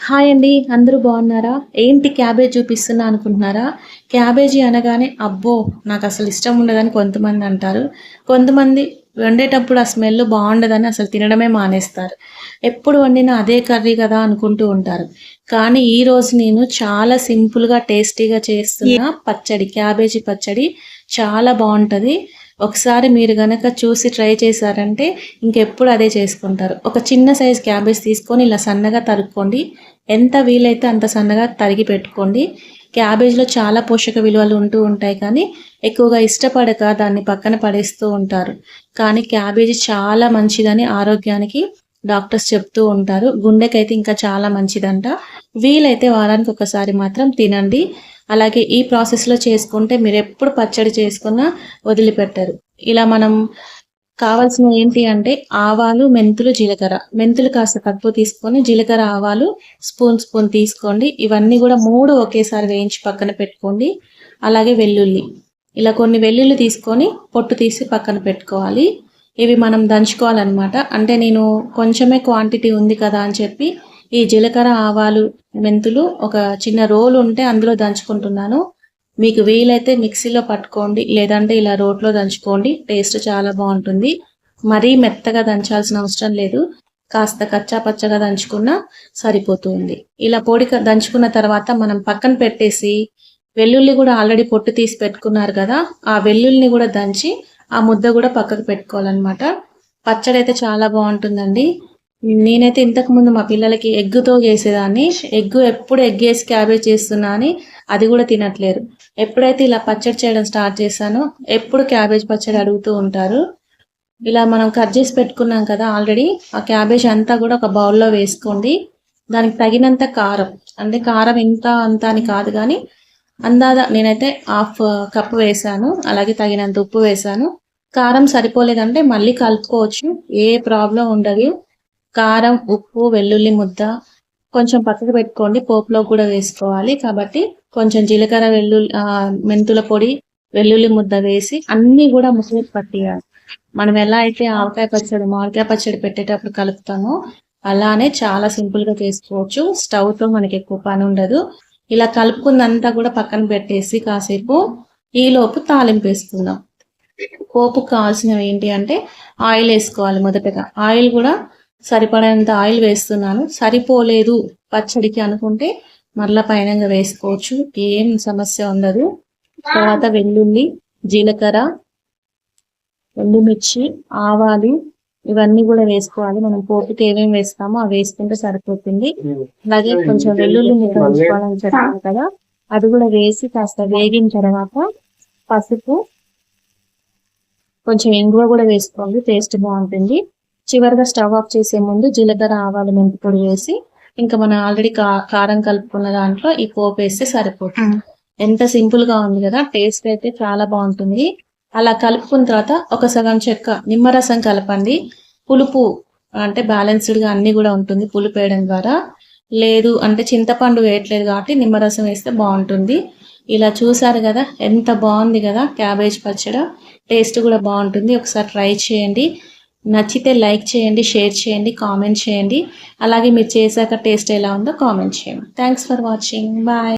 Hi అండి. అందరూ బాగున్నారా? ఏంటి క్యాబేజ్ చూపిస్తున్నా అనుకుంటున్నారా? క్యాబేజీ అనగానే అబ్బో! నాకసలు ఇష్టం ఉండదని కొంతమంది అంటారు. కొంతమంది వండేటప్పుడు ఆ స్మెల్ బాగుండదని అసలు తినడమే మానేస్తారు. ఎప్పుడు వండినా అదే కర్రీ కదా అనుకుంటూ ఉంటారు. కానీ ఈరోజు నేను చాలా సింపుల్‌గా, టేస్టీగా చేస్తున్న పచ్చడి, క్యాబేజీ పచ్చడి చాలా బావుంటది. ఒకసారి మీరు గనక చూసి ట్రై చేశారంటే ఇంకెప్పుడు అదే చేసుకుంటారు. ఒక చిన్న సైజ్ క్యాబేజ్ తీసుకొని ఇలా సన్నగా తరుక్కోండి. ఎంత వీలైతే అంత సన్నగా తరిగి పెట్టుకోండి. క్యాబేజ్‌లో చాలా పోషక విలువలు ఉంటూ ఉంటాయి కానీ, ఎక్కువగా ఇష్టపడక దాన్ని పక్కన పడేస్తూ ఉంటారు. కానీ క్యాబేజీ చాలా మంచిదని ఆరోగ్యానికి డాక్టర్స్ చెప్తూ ఉంటారు. గుండెకైతే ఇంకా చాలా మంచిదంట. వీలైతే వారానికి ఒకసారి మాత్రం తినండి. అలాగే ఈ ప్రాసెస్‌లో చేసుకుంటే మీరెప్పుడు పచ్చడి చేసుకున్నా వదిలిపెట్టరు. ఇలా మనం కావాల్సినవి ఏంటి అంటే ఆవాలు, మెంతులు, జీలకర్ర. మెంతులు కాస్త తక్కువ తీసుకొని, జీలకర్ర, ఆవాలు స్పూన్ తీసుకోండి. ఇవన్నీ గూడా 3 ఒకేసారి వేయించి పక్కన పెట్టుకోండి. అలాగే వెల్లుల్లి. ఇలా కొన్ని వెల్లుల్లి తీసుకొని పొట్టు తీసి పక్కన పెట్టుకోవాలి. ఇవి మనం దంచుకోవాలనమాట. అంటే నేను కొంచెమే క్వాంటిటీ ఉంది కదా అని చెప్పి ఈ జీలకర్ర, ఆవాలు, మెంతులు ఒక చిన్న రోలు ఉంటే అందులో దంచుకుంటున్నాను. మీకు వీలైతే మిక్సీలో పట్టుకోండి. లేదంటే ఇలా రోట్లో దంచుకోండి. టేస్ట్ చాలా బావుంటుంది. మరీ మెత్తగా దంచాల్సిన అవసరం లేదు. కాస్త కచ్చా పచ్చగా దంచుకున్నా సరిపోతుంది. ఇలా దంచుకున్న తర్వాత మనం పక్కన పెట్టేసి వెల్లుల్లి గూడా ఆల్రెడీ పొట్టు తీసి పెట్టుకున్నారు కదా! ఆ వెల్లుల్లిని గూడా దంచి ఆ ముద్ద గూడా పక్కకు పెట్టుకోవాలనమాట. పచ్చడైతే చాలా బావుంటుందండి. నేనైతే ఇంతకుముందు మా పిల్లలకి ఎగ్గుతో చేసేదాన్ని. ఎప్పుడు ఎగ్గేసి క్యాబేజ్ చేస్తున్నా అని అది గూడా తినట్లేరు. ఎప్పుడైతే ఇలా పచ్చడి చేయడం స్టార్ట్ చేశానో, ఎప్పుడు క్యాబేజ్ పచ్చడి అడుగుతూ ఉంటారు. ఇలా మనం కట్ చేసి పెట్టుకున్నాం కదా ఆల్రెడీ, ఆ క్యాబేజ్ అంతా కూడా ఒక బౌల్‌లో వేసుకోండి. దానికి తగినంత కారం, అంటే కారం ఇంత, అంత అని కాదు గానీ, నేనైతే హాఫ్ కప్ వేశాను. అలాగే తగినంత ఉప్పు వేశాను. కారం సరిపోలేదంటే మళ్ళీ కలుపుకోవచ్చు. ఏ ప్రాబ్లమ్ ఉండదు. కారం, ఉప్పు, వెల్లుల్లి ముద్ద కొంచెం పక్కకు పెట్టుకోండి. పోపులో కూడా వేసుకోవాలి కాబట్టి కొంచెం జీలకర్ర, మెంతుల పొడి, వెల్లుల్లి ముద్ద వేసి అన్నీ కూడా ముక్కలకు పట్టియాలి. మనం ఎలా అయితే ఆవకాయ పచ్చడి, మామిడికాయ పచ్చడి పెట్టేటప్పుడు కలుపుతామో అలానే చాలా సింపుల్‌గా చేసుకోవచ్చు. స్టవ్‌తో మనకి ఎక్కువ పని ఉండదు. ఇలా కలుపుకుందంతా కూడా పక్కన పెట్టేసి కాసేపు ఈలోపు తాలింపు వేసుకుందాం. పోపుకు కావాల్సినవి ఏంటి అంటే ఆయిల్ వేసుకోవాలి మొదటగా. ఆయిల్ కూడా సరిపడేంత ఆయిల్ వేస్తున్నాను. సరిపోలేదు పచ్చడికి అనుకుంటే మరలా పైనంగా వేసుకోవచ్చు. ఏం సమస్య ఉండదు. తర్వాత వెల్లుల్లి, జీలకర్ర, ఎండుమిర్చి, ఆవాలు ఇవన్నీ కూడా వేసుకోవాలి. మనం పోపుకి ఏమేమి వేస్తామో అవి వేసుకుంటే సరిపోతుంది. అలాగే కొంచెం వెల్లుల్లి ముద్ద వేసుకోవాలని చెప్పాను కదా, అది కూడా వేసి కాస్త వేగిన తర్వాత పసుపు, కొంచెం ఇంగువ కూడా వేసుకోండి. టేస్ట్ బాగుంటుంది. చివరిగా స్టవ్ ఆఫ్ చేసే ముందు జీలకర్ర, ఆవాలు, మెంతి పొడి వేసి ఇంకా మనం ఆల్రెడీ కారం కలుపుకున్న దాంట్లో ఈ పోపు వేస్తే సరిపోతుంది. ఎంత సింపుల్ గా ఉంది కదా, టేస్ట్ అయితే చాలా బాగుంటుంది. అలా కలుపుకున్న తర్వాత ఒక సగం చెక్క నిమ్మరసం కలపండి. పులుపు అంటే బ్యాలెన్స్డ్ గా అన్ని కూడా ఉంటుంది పులుపు వేయడం ద్వారా. లేదు అంటే చింతపండు వేయట్లేదు కాబట్టి నిమ్మరసం వేస్తే బాగుంటుంది. ఇలా చూసారు కదా, ఎంత బాగుంది కదా క్యాబేజ్ పచ్చడి. టేస్ట్ కూడా బాగుంటుంది. ఒకసారి ట్రై చేయండి. నచ్చితే లైక్ చేయండి, షేర్ చేయండి, కామెంట్ చేయండి. అలాగే మీరు చేశాక టేస్ట్ ఎలా ఉందో కామెంట్ చేయండి. Thanks for watching. బాయ్.